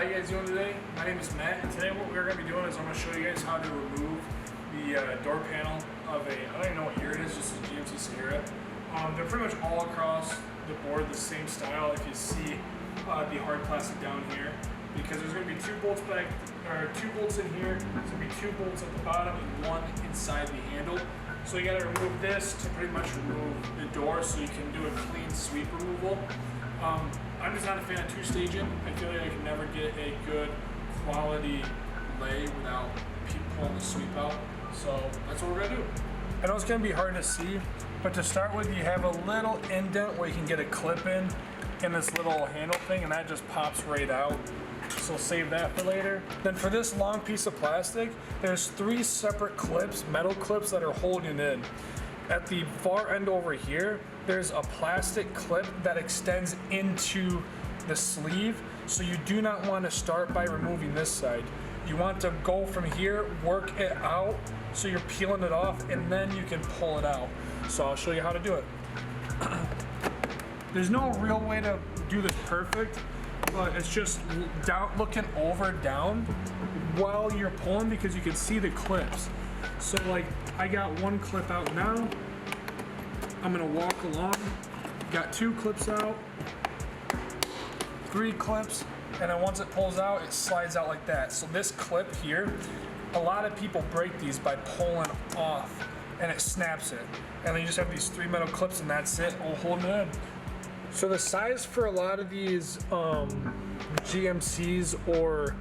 How you guys doing today? My name is Matt, and today what we're going to be doing is I'm going to show you guys how to remove the door panel of a, I don't even know what year it is, just a GMC Sierra. They're pretty much all across the board the same style if you see the hard plastic down here, because there's going to be two bolts in here, there's going to be two bolts at the bottom and one inside the handle. So you got to remove this to pretty much remove the door so you can do a clean sweep removal. I'm just not a fan of two-staging. I feel like I can never get a good quality lay without pulling the sweep out. So that's what we're gonna do. I know it's gonna be hard to see, but to start with, you have a little indent where you can get a clip in this little handle thing, and that just pops right out. So save that for later. Then for this long piece of plastic, there's 3 separate clips, metal clips that are holding in. At the far end over here, there's a plastic clip that extends into the sleeve. So you do not want to start by removing this side. You want to go from here, work it out, so you're peeling it off, and then you can pull it out. So I'll show you how to do it. There's no real way to do this perfect, but it's just looking down while you're pulling, because you can see the clips. So like, I got one clip out now. I'm gonna walk along. Got 2 clips out, 3 clips, and then once it pulls out, it slides out like that. So this clip here, a lot of people break these by pulling off, and it snaps it. And then you just have these 3 metal clips, and that's it, all holding it in. So the size for a lot of these GMCs or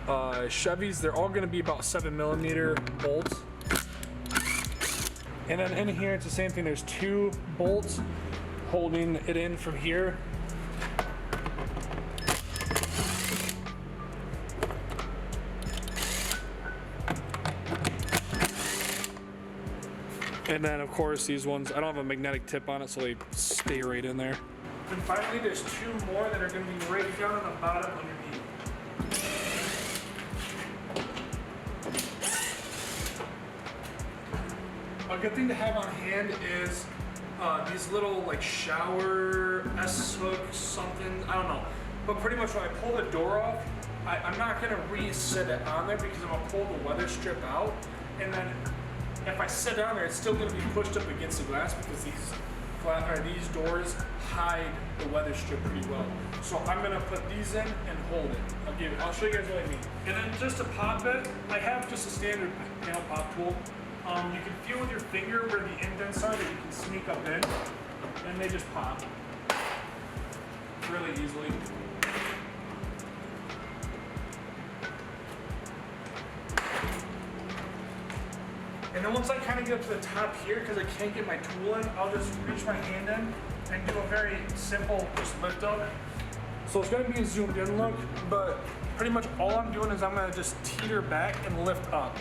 Chevys, they're all gonna be about 7mm bolts. And then in here, it's the same thing. There's 2 bolts holding it in from here. And then of course these ones, I don't have a magnetic tip on it, so they stay right in there. And finally, there's 2 more that are gonna be right down on the bottom underneath. A good thing to have on hand is these little like shower S-hook something, I don't know. But pretty much when I pull the door off, I'm not gonna reset it on there, because I'm gonna pull the weather strip out, and then if I sit down there, it's still gonna be pushed up against the glass, because these doors hide the weather strip pretty well. So I'm gonna put these in and hold it. I'll show you guys what I mean. And then just to pop it, I have just a standard panel pop tool. You can feel with your finger where the indents are that you can sneak up in, and they just pop really easily. And then once I kind of get up to the top here, because I can't get my tool in, I'll just reach my hand in and do a very simple just lift up. So it's going to be a zoomed in look, but pretty much all I'm doing is I'm going to just teeter back and lift up.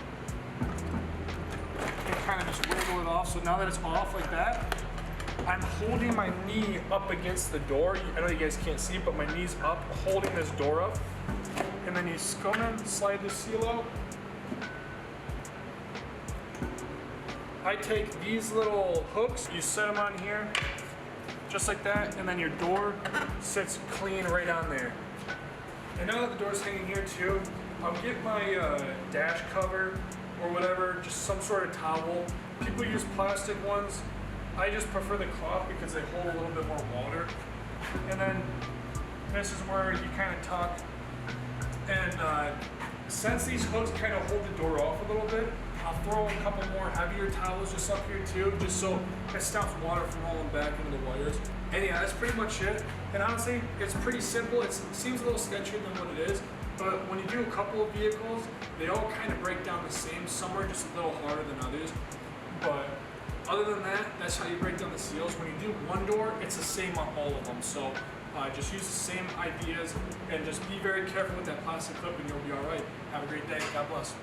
Kind of just wiggle it off. So now that it's off like that, I'm holding my knee up against the door. I know you guys can't see, but my knee's up, holding this door up. And then you come in, slide the seal out. I take these little hooks, you set them on here, just like that, and then your door sits clean right on there. And now that the door's hanging here too, I'll get my dash cover or whatever, just some sort of towel. People use plastic ones. I just prefer the cloth because they hold a little bit more water. And then this is where you kind of tuck. And since these hooks kind of hold the door off a little bit, I'll throw a couple more heavier towels just up here too, just so it stops water from rolling back into the wires. And yeah, that's pretty much it. And honestly, it's pretty simple. It seems a little sketchier than what it is. But when you do a couple of vehicles, they all kind of break down the same. Some are just a little harder than others. But other than that, that's how you break down the seals. When you do one door, it's the same on all of them. So just use the same ideas and just be very careful with that plastic clip, and you'll be all right. Have a great day. God bless.